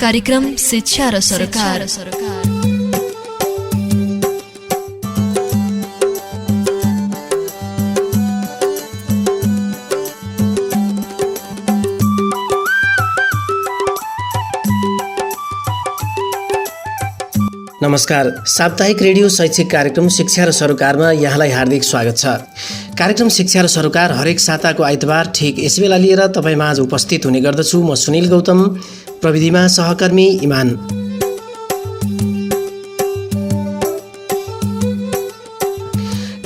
कार्यक्रम शिक्षा र सरकार। नमस्कार, साप्ताहिक रेडियो शैक्षिक कार्यक्रम शिक्षा र सरोकारमा यहाँलाई हार्दिक स्वागत छ। कार्यक्रम शिक्षा र सरोकार हरेक साताको आइतबार ठिक यस बेला लिएर तपाईँ माझ उपस्थित हुने गर्दछु। म सुनिल गौतम, प्रविधिमा सहकर्मी इमान।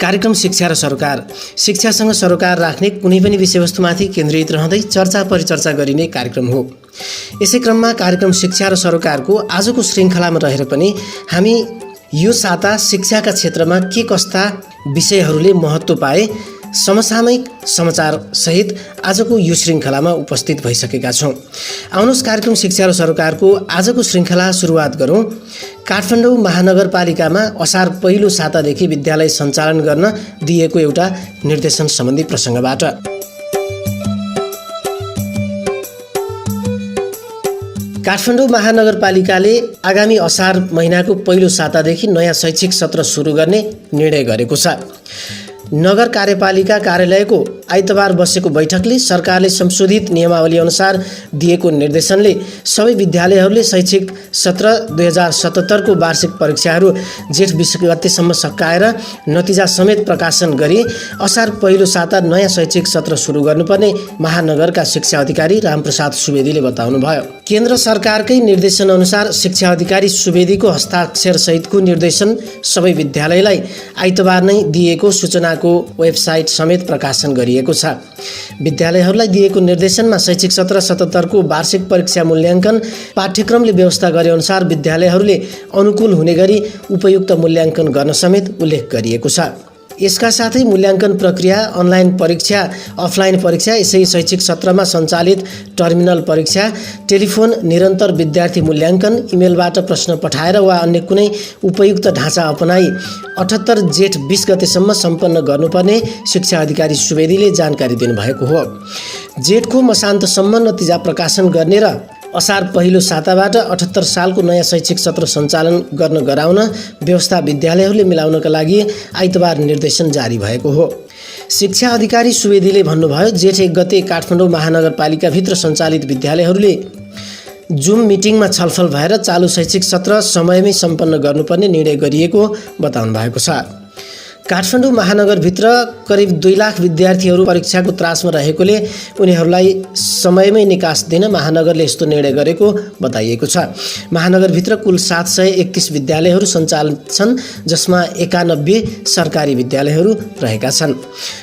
कार्यक्रम शिक्षा र सरोकार शिक्षासँग सरोकार राख्ने कुनै पनि विषयवस्तुमाथि केन्द्रित रहँदै चर्चा परिचर्चा गरिने कार्यक्रम हो। यसै क्रममा कार्यक्रम शिक्षा र सरोकारको आजको श्रृङ्खलामा रहेर पनि हामी यो साता शिक्षाका क्षेत्रमा के कस्ता विषयहरूले महत्त्व पाए समसामयिक समाचार सहित आजको यो श्रृङ्खलामा उपस्थित भइसकेका छौँ। आउनुहोस् कार्यक्रम शिक्षा र सरोकारको आजको श्रृङ्खला सुरुवात गरौँ। काठमाडौँ महानगरपालिकामा असार पहिलो सातादेखि विद्यालय सञ्चालन गर्न दिएको एउटा निर्देशन सम्बन्धी प्रसङ्गबाट। काठमाडौँ महानगरपालिकाले आगामी असार महिनाको पहिलो सातादेखि नयाँ शैक्षिक सत्र सुरु गर्ने निर्णय गरेको छ। नगर कार्यपालिका कार्यालयको आइतबार बसेको बैठकले सरकारले संशोधित नियमावली अनुसार दिएको निर्देशनले सबै विद्यालयहरूले शैक्षिक सत्र 2077 को वार्षिक परीक्षाहरू जेठ 20 गतेसम्म सकाएर नतिजा समेत प्रकाशन गरी असार पहिलो साता नयाँ शैक्षिक सत्र सुरु गर्नुपर्ने महानगरका शिक्षा अधिकारी रामप्रसाद सुवेदीले बताउनुभयो। केन्द्र सरकारकै निर्देशन अनुसार शिक्षा अधिकारी सुवेदीको हस्ताक्षर सहितको निर्देशन सबै विद्यालयलाई आइतबार नै दिएको सूचनाको वेबसाइट समेत प्रकाशन गरिएको छ। विद्यालयहरूलाई दिएको निर्देशनमा शैक्षिक सत्र 77 को वार्षिक परीक्षा मूल्याङ्कन पाठ्यक्रमले व्यवस्था गरे अनुसार विद्यालयहरूले अनुकूल हुने गरी उपयुक्त मूल्याङ्कन गर्न समेत उल्लेख गरिएको छ। यसका साथै मूल्याङ्कन प्रक्रिया, अनलाइन परीक्षा, अफलाइन परीक्षा, यसै शैक्षिक सत्रमा सञ्चालित टर्मिनल परीक्षा, टेलिफोन निरन्तर विद्यार्थी मूल्याङ्कन, इमेलबाट प्रश्न पठाएर वा अन्य कुनै उपयुक्त ढाँचा अपनाई 78 जेठ 20 गतेसम्म सम्पन्न गर्नुपर्ने शिक्षा अधिकारी सुवेदीले जानकारी दिनुभएको हो। जेठको मसान्तसम्म नतिजा प्रकाशन गर्ने र असार पहिलो साताबाट 78 सालको नयाँ शैक्षिक सत्र सञ्चालन गर्न गराउन व्यवस्था विद्यालयहरूले मिलाउनका लागि आइतबार निर्देशन जारी भएको हो। शिक्षा अधिकारी सुवेदीले भन्नुभयो, जेठ 1 गते काठमाडौँ महानगरपालिकाभित्र सञ्चालित विद्यालयहरूले जुम मिटिङमा छलफल भएर चालु शैक्षिक सत्र समयमै सम्पन्न गर्नुपर्ने निर्णय गरिएको बताउनु भएको छ। काठमाडौँ महानगरभित्र करिब 2 लाख विद्यार्थीहरू परीक्षाको त्रासमा रहेकोले उनीहरूलाई समयमै निकास दिन महानगरले यस्तो निर्णय गरेको बताइएको छ। महानगरभित्र कुल 731 विद्यालयहरू सञ्चालित छन्, जसमा 91 सरकारी विद्यालयहरू रहेका छन्।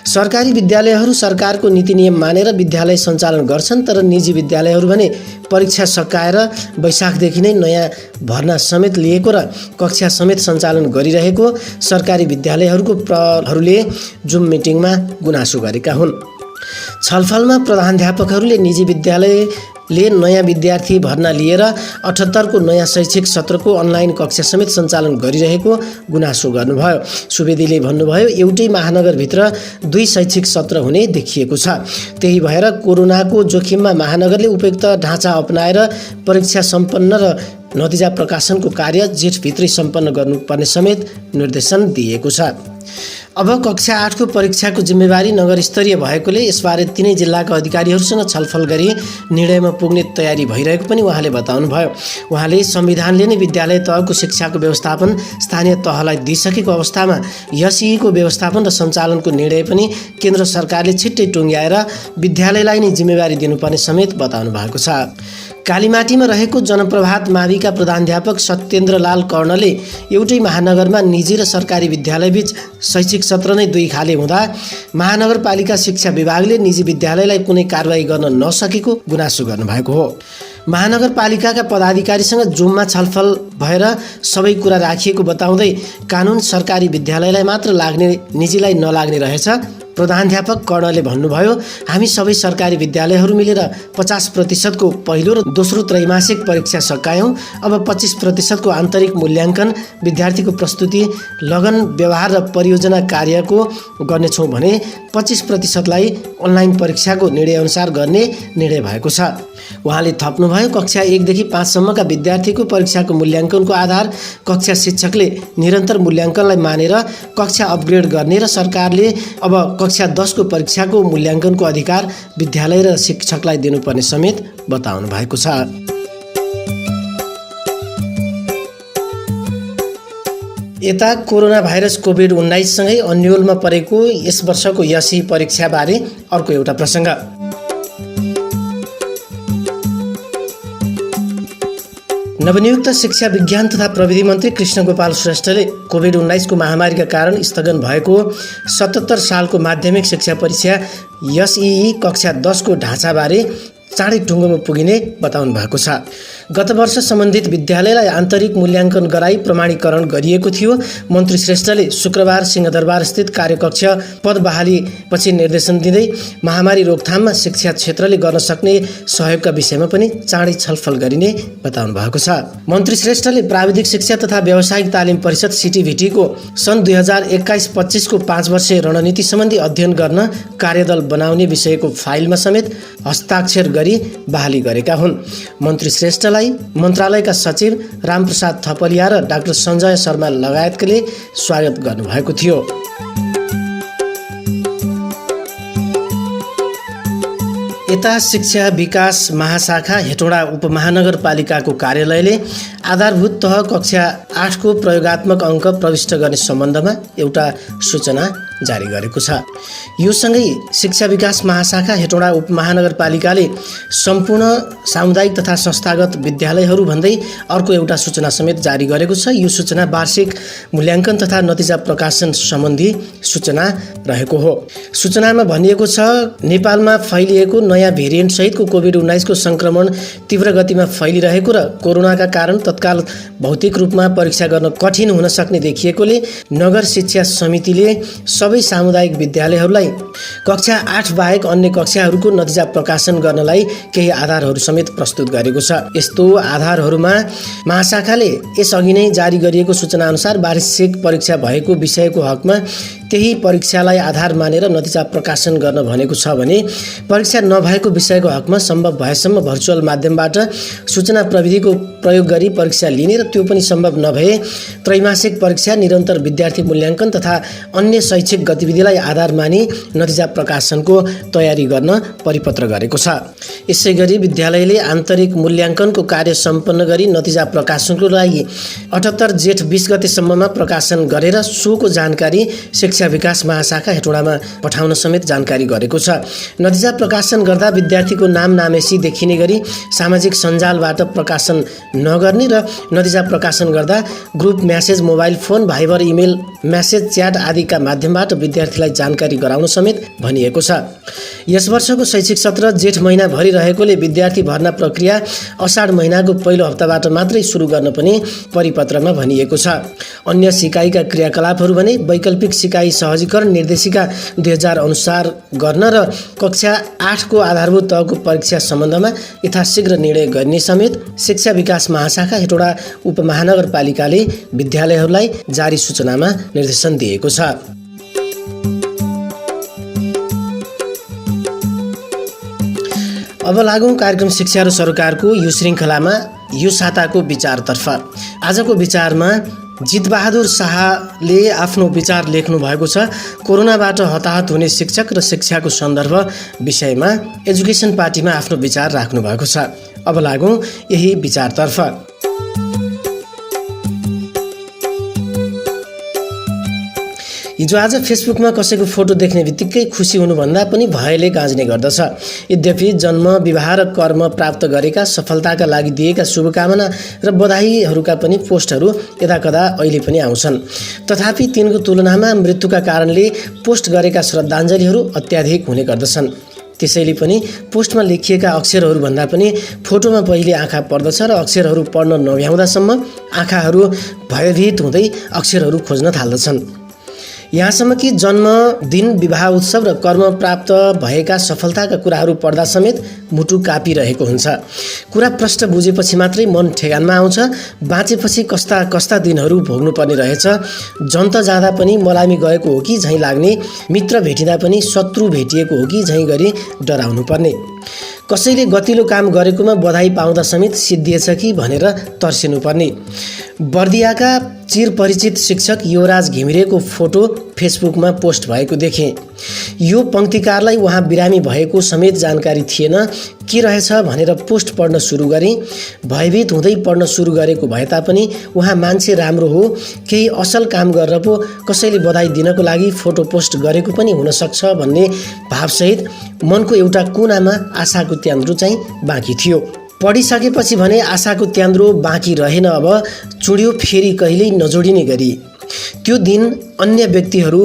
सरकारी विद्यालयहरू सरकारको नीति नियम मानेर विद्यालय सञ्चालन गर्छन्, तर निजी विद्यालयहरू भने परीक्षा सकाएर वैशाखदेखि नै नयाँ भर्ना समेत लिएको र कक्षा समेत सञ्चालन गरिरहेको सरकारी विद्यालयहरूको प्रहरूले जुम मिटिङमा गुनासो गरेका हुन्। छलफलमा प्रधानाध्यापकहरूले निजी विद्यालयले नयाँ विद्यार्थी भर्ना लिएर 78 को नयाँ शैक्षिक सत्रको अनलाइन कक्षा समेत सञ्चालन गरिरहेको गुनासो गर्नुभयो। सुवेदीले भन्नुभयो, एउटै महानगरभित्र 2 शैक्षिक सत्र हुने देखिएको छ। त्यही भएर कोरोनाको जोखिममा महानगरले उपयुक्त ढाँचा अपनाएर परीक्षा सम्पन्न र नतिजा प्रकाशनको कार्य जेठभित्रै सम्पन्न गर्नुपर्ने समेत निर्देशन दिएको छ। अब कक्षा 8 को परीक्षाको जिम्मेवारी नगर स्तरीय भएकोले यसबारे तिनै जिल्लाका अधिकारीहरूसँग छलफल गरी निर्णयमा पुग्ने तयारी भइरहेको पनि उहाँले बताउनुभयो। उहाँले संविधानले नै विद्यालय तहको शिक्षाको व्यवस्थापन स्थानीय तहलाई दिइसकेको अवस्थामा यसिको व्यवस्थापन र सञ्चालनको निर्णय पनि केन्द्र सरकारले छिट्टै टुङ्ग्याएर विद्यालयलाई नै जिम्मेवारी दिनुपर्ने समेत बताउनु भएको छ। कालीमाटीमा रहेको जनप्रभात माविका प्रधानाध्यापक सत्येन्द्रलाल कर्णले एउटै महानगरमा निजी र सरकारी विद्यालयबीच शैक्षिक सत्र नै 2 खाले हुँदा महानगरपालिका शिक्षा विभागले निजी विद्यालयलाई कुनै कारबाही गर्न नसकेको गुनासो गर्नुभएको हो। महानगरपालिकाका पदाधिकारीसँग जुममा छलफल भएर सबै कुरा राखिएको बताउँदै कानुन सरकारी विद्यालयलाई मात्र लाग्ने, निजीलाई नलाग्ने रहेछ प्रधानाध्यापक कर्णले भन्नुभयो, हामी सबै सरकारी विद्यालयहरू मिलेर 50% को पहिलो र दोस्रो त्रैमासिक परीक्षा सकायौँ। अब 25% को आन्तरिक मूल्याङ्कन, विद्यार्थीको प्रस्तुति, लगन, व्यवहार र परियोजना कार्यको गर्नेछौँ भने 25% लाई अनलाइन परीक्षाको निर्णयअनुसार गर्ने निर्णय भएको छ। उहाँले थप्नुभयो, कक्षा 1 देखि 5 सम्मका विद्यार्थीको परीक्षाको मूल्याङ्कनको आधार कक्षा शिक्षकले निरन्तर मूल्याङ्कनलाई मानेर कक्षा अपग्रेड गर्ने र सरकारले अब कक्षा 10 को परीक्षाको मूल्याङ्कनको अधिकार विद्यालय र शिक्षकलाई दिनुपर्ने समेत बताउनु भएको छ। यता कोरोना भाइरस कोभिड-19 सँगै अन्यलमा परेको यस वर्षको एसई परीक्षाबारे अर्को एउटा प्रसङ्ग। नवनियुक्त शिक्षा विज्ञान तथा प्रविधि मन्त्री कृष्णगोपाल श्रेष्ठले कोभिड-19 को महामारीका कारण स्थगन भएको 77 सालको माध्यमिक शिक्षा परीक्षा एसई कक्षा 10 को ढाँचाबारे चाँडै टुङ्गोमा पुगिने बताउनु भएको छ। गत वर्ष सम्बन्धित विद्यालयलाई आन्तरिक मूल्याङ्कन गराई प्रमाणीकरण गरिएको थियो। मन्त्री श्रेष्ठले शुक्रबार सिंहदरबार स्थित कार्यकक्ष पद बहाली पछि निर्देशन दिँदै महामारी रोकथाममा शिक्षा क्षेत्रले गर्न सक्ने सहयोगका विषयमा पनि चाँडै छलफल गरिने बताउनु भएको छ। मन्त्री श्रेष्ठले प्राविधिक शिक्षा तथा व्यावसायिक तालिम परिषद सीटीभीटी को सन् 2021-25 को 5 वर्षीय रणनीति सम्बन्धी अध्ययन गर्न कार्यदल बनाउने विषयको फाइलमा समेत हस्ताक्षर गरी बहाली गरेका हुन्। मन्त्री श्रेष्ठलाई मन्त्रालयका सचिव रामप्रसाद थपलिया र डाक्टर सञ्जय शर्मा लगायतले स्वागत गर्नुभएको थियो। यता शिक्षा विकास महाशाखा हेटौँडा उपमहानगरपालिकाको कार्यालयले आधारभूत तह कक्षा 8 को प्रयोगात्मक अङ्क प्रविष्ट गर्ने सम्बन्धमा एउटा सूचना जारी गरेको छ। यो सँगै शिक्षा विकास महाशाखा हेटौँडा उपमहानगरपालिकाले सम्पूर्ण सामुदायिक तथा संस्थागत विद्यालयहरू भन्दै अर्को एउटा सूचना समेत जारी गरेको छ। यो सूचना वार्षिक मूल्याङ्कन तथा नतिजा प्रकाशन सम्बन्धी सूचना रहेको हो। सूचनामा भनिएको छ, नेपालमा फैलिएको नयाँ भेरिएन्ट सहितको कोभिड-19 को संक्रमण तीव्र गतिमा फैलिरहेको र कोरोनाका कारण तत्काल भौतिक रूपमा परीक्षा गर्न कठिन हुन सक्ने देखिएकोले नगर शिक्षा समितिले सबै सामुदायिक विद्यालयहरूलाई कक्षा 8 बाहेक अन्य कक्षाहरूको नतिजा प्रकाशन गर्नलाई केही आधारहरू समेत प्रस्तुत गरेको छ। यस्तो आधारहरूमा महाशाखाले यसअघि नै जारी गरिएको सूचना अनुसार वार्षिक परीक्षा भएको विषयको हकमा त्यही परीक्षालाई आधार मानेर नतिजा प्रकाशन गर्न भनेको छ भने परीक्षा नभएको विषयको हकमा सम्भव भएसम्म भर्चुअल माध्यमबाट सूचना प्रविधिको प्रयोग गरी परीक्षा लिने र त्यो पनि सम्भव नभए त्रैमासिक परीक्षा, निरन्तर विद्यार्थी मूल्याङ्कन तथा अन्य शैक्षिक गतिविधिलाई आधार मानी नतिजा प्रकाशनको तयारी गर्न परिपत्र गरेको छ। यसैगरी विद्यालयले आन्तरिक मूल्याङ्कनको कार्य सम्पन्न गरी नतिजा प्रकाशनको लागि 78 जेठ 20 गतेसम्ममा प्रकाशन गरेर सोको जानकारी शिक्षा विकास महाशाखा हेटौँडामा पठाउन समेत जानकारी गरेको छ। नतिजा प्रकाशन गर्दा विद्यार्थीको नाम नामेसी देखिने गरी सामाजिक सञ्जालबाट प्रकाशन नगर्ने र नतिजा प्रकाशन गर्दा group message, mobile phone, Viber, email message, chat आदिका माध्यमबाट विद्यार्थीलाई जानकारी गराउन समेत भनिएको छ। यस वर्षको शैक्षिक सत्र जेठ महिना भरि रहेकोले विद्यार्थी भर्ना प्रक्रिया असाढ महिनाको पहिलो हप्ताबाट मात्रै सुरु गर्न पनि परिपत्रमा भनिएको छ। अन्य सिकाइका क्रियाकलापहरू भने वैकल्पिक सिकाइ सहजीकरण निर्देशिका 2000 अनुसार गर्न र कक्षा 8 को आधारभूत तहको परीक्षा सम्बन्धमा यथाशीघ्र निर्णय गर्ने समेत शिक्षा विकास महाशाखा हेटौँडा उपमहानगरपालिकाले विद्यालयहरूलाई जारी सूचनामा निर्देशन दिएको छ। अब लागौँ कार्यक्रम शिक्षा र सरकारको यो श्रृङ्खलामा यो साताको विचारतर्फ। आजको विचारमा जितबहादुर शाहले आफ्नो विचार लेख्नु भएको छ। कोरोनाबाट हताहत हुने शिक्षक र शिक्षाको सन्दर्भ विषयमा एजुकेसन पार्टीमा आफ्नो विचार राख्नु भएको छ। अब लागौँ यही विचारतर्फ। हिजो आज फेसबुकमा कसैको फोटो देख्ने बित्तिकै खुसी हुनुभन्दा पनि भयले गाँज्ने गर्दछ। यद्यपि जन्म, विवाह र कर्म प्राप्त गरेका सफलताका लागि दिएका शुभकामना र बधाईहरूका पनि पोस्टहरू यदाकदा अहिले पनि आउँछन्। तथापि तिनको तुलनामा मृत्युका कारणले पोस्ट गरेका श्रद्धाञ्जलीहरू अत्याधिक हुने गर्दछन्। त्यसैले पनि पोस्टमा लेखिएका अक्षरहरू भन्दा पनि फोटोमा पहिले आँखा पर्दछ र अक्षरहरू पढ्न नभ्याउँदासम्म आँखाहरू भयभीत हुँदै अक्षरहरू खोज्न थाल्दछन्। यहाँसम्म कि जन्मदिन, विवाह उत्सव र कर्म प्राप्त भएका सफलताका कुराहरू पढ्दा समेत मुटु कापिरहेको हुन्छ। कुरा प्रष्ट बुझेपछि मात्रै मन ठेगानमा आउँछ। बाँचेपछि कस्ता कस्ता दिनहरू भोग्नुपर्ने रहेछ। जन्त जाँदा पनि मलामी गएको हो कि झैँ लाग्ने, मित्र भेटिँदा पनि शत्रु भेटिएको हो कि झैँ गरी डराउनु पर्ने, कसैले गतिलो काम गरेकोमा बधाई पाउँदा समेत सिद्धिएछ कि भनेर तर्सिनुपर्ने। बर्दियाका चिरपरिचित शिक्षक युवराज घिमिरेको फोटो फेसबुकमा पोस्ट भएको देखेँ। यो पङ्क्तिकारलाई उहाँ बिरामी भएको समेत जानकारी थिएन। के रहेछ भनेर पोस्ट पढ्न सुरु गरेँ। भयभीत हुँदै पढ्न सुरु गरेको भए तापनि उहाँ मान्छे राम्रो हो, केही असल काम गरेर पो कसैले बधाई दिनको लागि फोटो पोस्ट गरेको पनि हुनसक्छ भन्ने भावसहित मनको एउटा कुनामा आशाको त्यान्द्रो चाहिँ बाँकी थियो। पढिसकेपछि भने आशाको त्यान्द्रो बाँकी रहेन। अब चुड्यो फेरि कहिल्यै नजोडिने गरी। त्यो दिन अन्य व्यक्तिहरू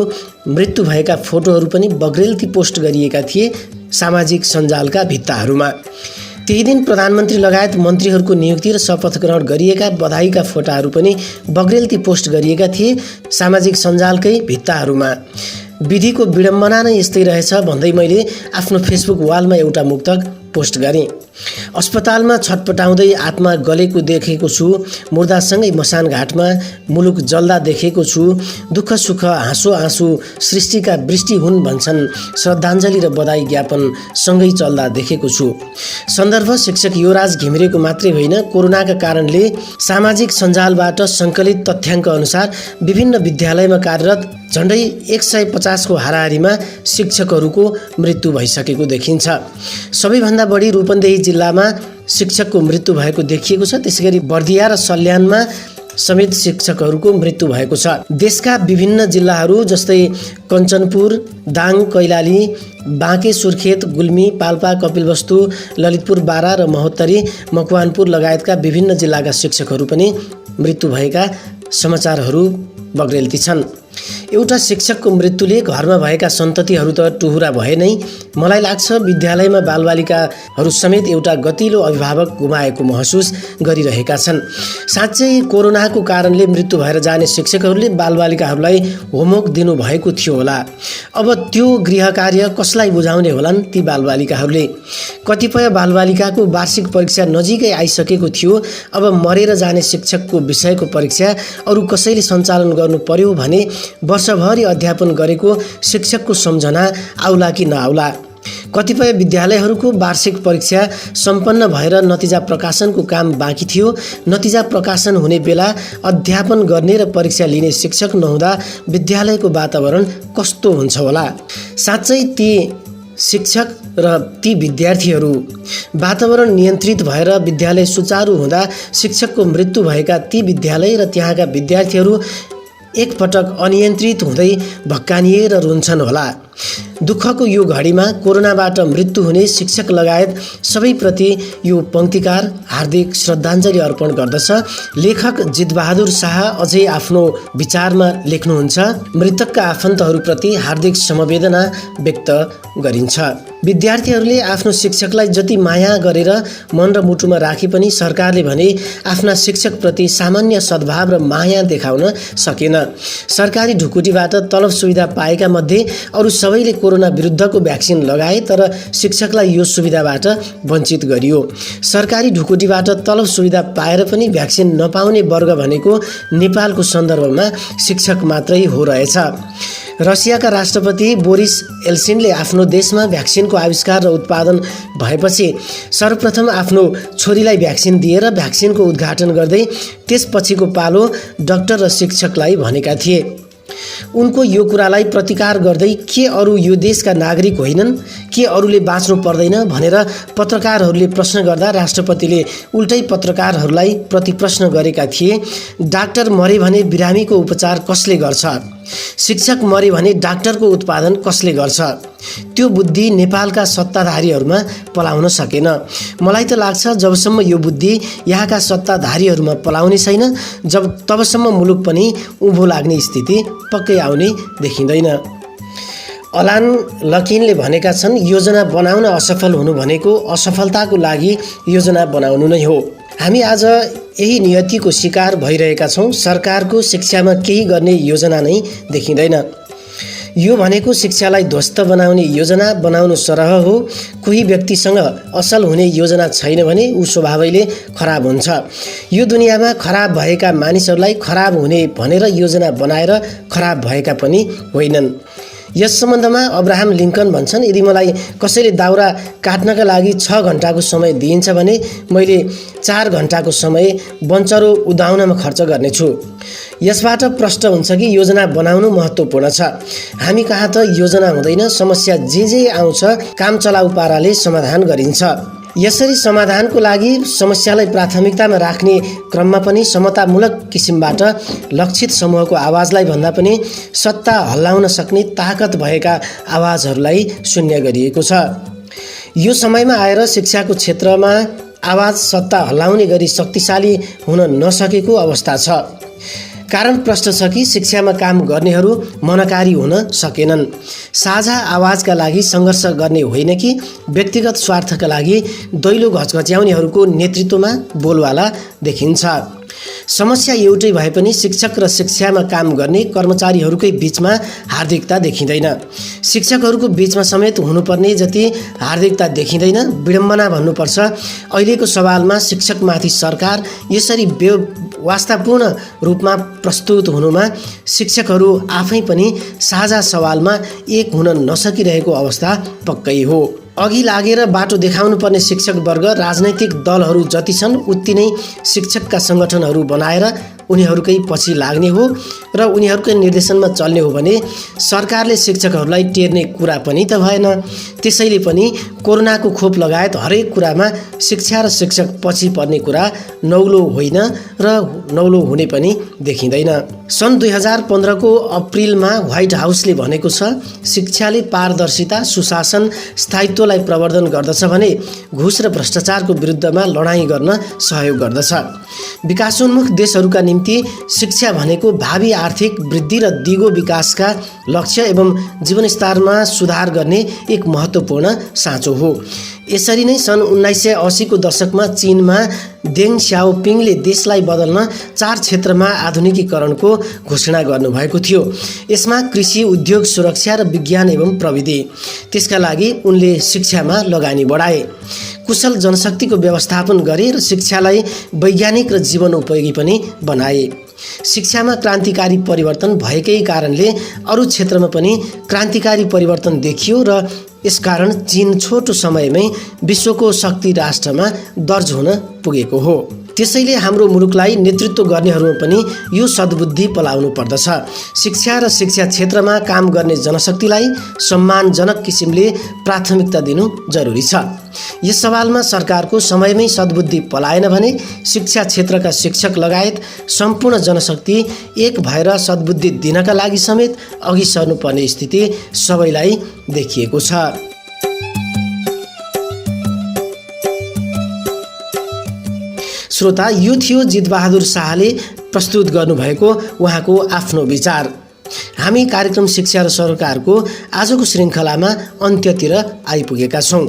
मृत्यु भएका फोटोहरू पनि बग्रेलती पोस्ट गरिएका थिए सामाजिक सञ्जालका भित्ताहरूमा। त्यही दिन प्रधानमन्त्री लगायत मन्त्रीहरूको नियुक्ति र शपथ ग्रहण गरिएका बधाईका फोटाहरू पनि बग्रेलती पोस्ट गरिएका थिए सामाजिक सञ्जालकै भित्ताहरूमा। विधिको विडम्बना नै यस्तै रहेछ भन्दै मैले आफ्नो फेसबुक वालमा एउटा मुक्तक पोस्ट गरेँ। अस्पतालमा छटपटाउँदै आत्मा गलेको देखेको छु, मुर्दासँगै मसान घाटमा मुलुक जल्दा देखेको छु। दुःख सुख हाँसो आँसु सृष्टिका वृष्टि हुन् भन्छन्, श्रद्धाञ्जली र बधाई ज्ञापन सँगै चल्दा देखेको छु। सन्दर्भ शिक्षक युवराज घिमिरेको मात्रै होइन, कोरोनाका कारणले सामाजिक सञ्जालबाट सङ्कलित तथ्याङ्क अनुसार विभिन्न विद्यालयमा कार्यरत झन्डै 150 को हाराहारीमा शिक्षकहरूको मृत्यु भइसकेको देखिन्छ। सबैभन्दा बढी रूपन्देही जिल्लामा शिक्षकको मृत्यु भएको देखिएको छ। त्यसैगरी बर्दिया र सल्यानमा समेत शिक्षकहरूको मृत्यु भएको छ। देशका विभिन्न जिल्लाहरू जस्तै कञ्चनपुर, दाङ, कैलाली, बाँके सुर्खेत, गुल्मी, पाल्पा, कपिलवस्तु, ललितपुर, बारा र महोत्तरी, मकवानपुर लगायतका विभिन्न जिल्लाका शिक्षकहरू पनि मृत्यु भएका समाचारहरू बग्रेलती छन्। एउटा शिक्षकको मृत्युले घरमा भएका सन्ततिहरू त टुहुरा भए नै। मलाई लाग्छ विद्यालयमा बालबालिकाहरू समेत एउटा गतिलो अभिभावक गुमाएको महसुस गरिरहेका छन्। साँच्चै कोरोनाको कारणले मृत्यु भएर जाने शिक्षकहरूले बालबालिकाहरूलाई होमवर्क दिनुभएको थियो होला। अब त्यो गृह कार्य कसलाई बुझाउने होलान् ती बालबालिकाहरूले? कतिपय बालबालिकाको वार्षिक परीक्षा नजिकै आइसकेको थियो। अब मरेर जाने शिक्षकको विषयको परीक्षा अरू कसैले सञ्चालन गर्नु पर्यो भने वर्षभरि अध्यापन गरेको शिक्षकको सम्झना आउला कि नआउला? कतिपय विद्यालयहरूको वार्षिक परीक्षा सम्पन्न भएर नतिजा प्रकाशनको काम बाँकी थियो। नतिजा प्रकाशन हुने बेला अध्यापन गर्ने र परीक्षा लिने शिक्षक नहुँदा विद्यालयको वातावरण कस्तो हुन्छ होला? साँच्चै ती शिक्षक र ती विद्यार्थीहरू वातावरण नियन्त्रित भएर विद्यालय सुचारू हुँदा शिक्षकको मृत्यु भएका ती विद्यालय र त्यहाँका विद्यार्थीहरू एकपटक अनियन्त्रित हुँदै भक्कानिएर रुन्छन् होला। दुःखको यो घडीमा कोरोनाबाट मृत्यु हुने शिक्षक लगायत सबैप्रति यो पङ्क्तिकार हार्दिक श्रद्धाञ्जली अर्पण गर्दछ। लेखक जितबहादुर शाह अझै आफ्नो विचारमा लेख्नुहुन्छ, मृतकका आफन्तहरूप्रति हार्दिक समवेदना व्यक्त गरिन्छ। विद्यार्थीहरूले आफ्नो शिक्षकलाई जति माया गरेर मन र मुटुमा राखे पनि सरकारले भने आफ्ना शिक्षकप्रति सामान्य सद्भाव र माया देखाउन सकेन। सरकारी ढुकुटीबाट तलब सुविधा पाएका मध्ये अरू सबैले कोरोना विरुद्धको भ्याक्सिन लगाए, तर शिक्षकलाई यो सुविधाबाट वञ्चित गरियो। सरकारी ढुकुटीबाट तलब सुविधा पाएर पनि भ्याक्सिन नपाउने वर्ग भनेको नेपालको सन्दर्भमा शिक्षक मात्रै हो रहेछ। रसियाका राष्ट्रपति बोरिस एल्सिनले आफ्नो देशमा भ्याक्सिनको आविष्कार र उत्पादन भएपछि सर्वप्रथम आफ्नो छोरीलाई भ्याक्सिन दिएर भ्याक्सिनको उद्घाटन गर्दै त्यसपछिको पालो डाक्टर र शिक्षकलाई भनेका थिए। उनको यो कुरालाई प्रतिकार गर्दै के अरू यो देशका नागरिक होइनन्, के अरूले बाँच्नु पर्दैन भनेर पत्रकारहरूले प्रश्न गर्दा राष्ट्रपतिले उल्टै पत्रकारहरूलाई प्रतिप्रश्न गरेका थिए। डाक्टर मरे भने बिरामीको उपचार कसले गर्छ? शिक्षक मरे भने डाक्टरको उत्पादन कसले गर्छ? त्यो बुद्धि नेपालका सत्ताधारीहरूमा पलाउन सकेन। मलाई त लाग्छ जबसम्म यो बुद्धि यहाँका सत्ताधारीहरूमा पलाउने छैन तबसम्म मुलुक पनि उँभो लाग्ने स्थिति पक्कै आउने देखिँदैन। अलान लकिनले भनेका छन्, योजना बनाउन असफल हुनु भनेको असफलताको लागि योजना बनाउनु नै हो। हामी आज यही नियतिको शिकार भइरहेका छौँ। सरकारको शिक्षामा केही गर्ने योजना नै देखिँदैन। यो भनेको शिक्षालाई ध्वस्त बनाउने योजना बनाउनु सरह हो। कोही व्यक्तिसँग असल हुने योजना छैन भने ऊ स्वभावैले खराब हुन्छ। यो दुनियाँमा खराब भएका मानिसहरूलाई खराब हुने भनेर योजना बनाएर खराब भएका पनि होइनन्। यस सम्बन्धमा अब्राहम लिङ्कन भन्छन्, यदि मलाई कसैले दाउरा काट्नका लागि 6 घण्टाको समय दिइन्छ भने मैले 4 घण्टाको समय बन्चरो उदाउनमा खर्च गर्नेछु। यसबाट प्रष्ट हुन्छ कि योजना बनाउनु महत्त्वपूर्ण छ। हामी कहाँ त योजना हुँदैन, समस्या जे आउँछ काम चलाउ पाराले समाधान गरिन्छ। यसरी समाधानको लागि समस्यालाई प्राथमिकतामा राख्ने क्रममा पनि समतामूलक किसिमबाट लक्षित समूहको आवाजलाई भन्दा पनि सत्ता हल्लाउन सक्ने ताकत भएका आवाजहरूलाई शून्य गरिएको छ। यो समयमा आएर शिक्षाको क्षेत्रमा आवाज सत्ता हल्लाउने गरी शक्तिशाली हुन नसकेको अवस्था छ। कारण प्रश्न छ कि शिक्षामा काम गर्नेहरू मनकारी हुन सकेनन्। साझा आवाजका लागि सङ्घर्ष गर्ने होइन कि व्यक्तिगत स्वार्थका लागि दैलो घचघच्याउनेहरूको नेतृत्वमा बोलवाला देखिन्छ। समस्या एउटै भए पनि शिक्षक र शिक्षामा काम गर्ने कर्मचारीहरूकै बीचमा हार्दिकता देखिँदैन। शिक्षकहरूको बीचमा समेत हुनुपर्ने जति हार्दिकता देखिँदैन। विडम्बना भन्नुपर्छ, अहिलेको सवालमा शिक्षकमाथि सरकार यसरी वास्तापूर्ण रूपमा प्रस्तुत हुनुमा शिक्षकहरू आफै पनि साझा सवालमा एक हुन नसकिरहेको अवस्था पक्कै हो। अघि लागेर बाटो देखाउनु पर्ने शिक्षकवर्ग राजनैतिक दलहरू जति छन् उति नै शिक्षकका सङ्गठनहरू बनाएर उनीहरूकै पछि लाग्ने हो र उनीहरूकै निर्देशनमा चल्ने हो भने सरकारले शिक्षकहरूलाई टेर्ने कुरा पनि त भएन। त्यसैले पनि कोरोनाको खोप लगायत हरेक कुरामा शिक्षा र शिक्षक पछि पर्ने कुरा नौलो होइन र नौलो हुने पनि देखिँदैन। सन् 2015 को अप्रिलमा व्हाइट हाउसले भनेको छ, शिक्षाले पारदर्शिता, सुशासन, स्थायित्वलाई प्रवर्धन गर्दछ भने घुस र भ्रष्टाचारको विरुद्धमा लडाईँ गर्न सहयोग गर्दछ। विकासोन्मुख देशहरूका निम्ति शिक्षा भनेको भावी आर्थिक वृद्धि र दिगो विकासका लक्ष्य एवं जीवनस्तरमा सुधार गर्ने एक महत्त्वपूर्ण साँचो हो। यसरी नै सन् 1980 को दशकमा चीनमा देङ स्याओपिङले देशलाई बदल्न 4 क्षेत्रमा आधुनिकीकरणको घोषणा गर्नुभएको थियो। यसमा कृषि, उद्योग, सुरक्षा र विज्ञान एवं प्रविधि। त्यसका लागि उनले शिक्षामा लगानी बढाए, कुशल जनशक्तिको व्यवस्थापन गरे र शिक्षालाई वैज्ञानिक र जीवन उपयोगी पनि बनाए। शिक्षामा क्रान्तिकारी परिवर्तन भएकै कारणले अरू क्षेत्रमा पनि क्रान्तिकारी परिवर्तन देखियो र यसकारण चीन छोटो समयमै विश्वको शक्ति राष्ट्रमा दर्ज हुन पुगेको हो। त्यसैले हाम्रो मुलुकलाई नेतृत्व गर्नेहरूमा पनि यो सद्बुद्धि पलाउनु पर्दछ। शिक्षा र शिक्षा क्षेत्रमा काम गर्ने जनशक्तिलाई सम्मानजनक किसिमले प्राथमिकता दिनु जरुरी छ। यस सवालमा सरकारको समयमै सद्बुद्धि पलाएन भने शिक्षा क्षेत्रका शिक्षक लगायत सम्पूर्ण जनशक्ति एक भएर सद्बुद्धि दिनका लागि समेत अघि सर्नुपर्ने स्थिति सबैलाई देखिएको छ। श्रोता, यो थियो जितबहादुर शाहले प्रस्तुत गर्नुभएको उहाँको आफ्नो विचार। हामी कार्यक्रम शिक्षा र सरकारको आजको श्रृङ्खलामा अन्त्यतिर आइपुगेका छौँ।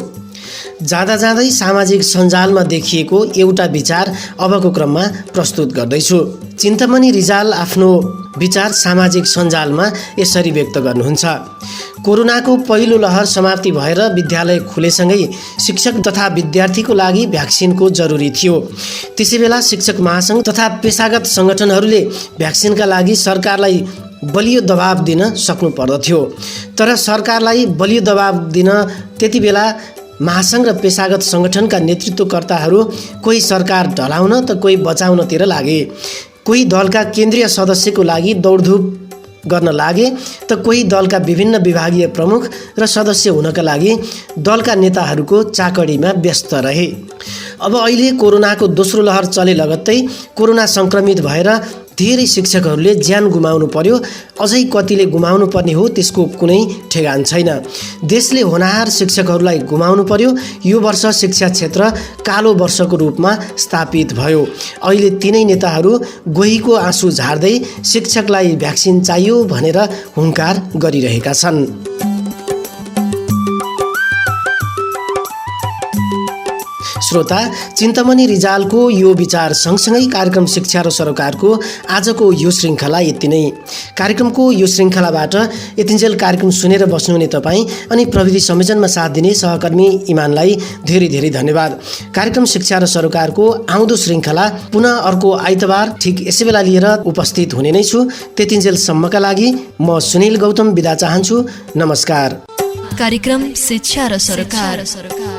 जाँदा जाँदै सामाजिक सञ्जालमा देखिएको एउटा विचार अबको क्रममा प्रस्तुत गर्दैछु। चिन्तामणि रिजाल आफ्नो विचार सामाजिक सञ्जालमा यसरी व्यक्त गर्नुहुन्छ। कोरोनाको पहिलो लहर समाप्ति भएर विद्यालय खुलेसँगै शिक्षक तथा विद्यार्थीको लागि भ्याक्सिनको जरुरी थियो। त्यसैबेला शिक्षक महासङ्घ तथा पेशागत सङ्गठनहरूले भ्याक्सिनका लागि सरकारलाई बलियो दबाब दिन सक्नु पर्दथ्यो। तर सरकारलाई बलियो दबाब दिन त्यति बेला महासङ्घ र पेशागत सङ्गठनका नेतृत्वकर्ताहरू कोही सरकार ढलाउन त कोही बचाउनतिर लागे। कोही दलका केन्द्रीय सदस्यको लागि दौडधुप गर्न लागे त कोही दलका विभिन्न विभागीय प्रमुख र सदस्य हुनका लागि दलका नेताहरूको चाकडीमा व्यस्त रहे। अब अहिले कोरोनाको दोस्रो लहर चले लगत्तै कोरोना सङ्क्रमित भएर धेरै शिक्षकहरूले ज्यान गुमाउनु पर्यो। अझै कतिले गुमाउनु पर्ने हो त्यसको कुनै ठेगान छैन। देशले होनहार शिक्षकहरूलाई गुमाउनु पर्यो। यो वर्ष शिक्षा क्षेत्र कालो वर्षको रूपमा स्थापित भयो। अहिले तिनै नेताहरू गोहीको आँसु झार्दै शिक्षकलाई भ्याक्सिन चाहियो भनेर हुङ्कार गरिरहेका छन्। श्रोता, चिन्तमणि रिजालको यो विचार सँगसँगै कार्यक्रम शिक्षा र सरोकारको आजको यो श्रृङ्खला यति नै। कार्यक्रमको यो श्रृङ्खलाबाट यतिन्जेल कार्यक्रम सुनेर बस्नुहुने तपाईँ अनि प्रविधि संयोजनमा साथ दिने सहकर्मी इमानलाई धेरै धेरै धन्यवाद। कार्यक्रम शिक्षा र सरोकारको आउँदो श्रृङ्खला पुनः अर्को आइतबार ठिक यसै बेला लिएर उपस्थित हुने नै छु। त्यतिन्जेलसम्मका लागि म सुनिल गौतम बिदा चाहन्छु। नमस्कार। कार्यक्रम शिक्षा र सरोकार।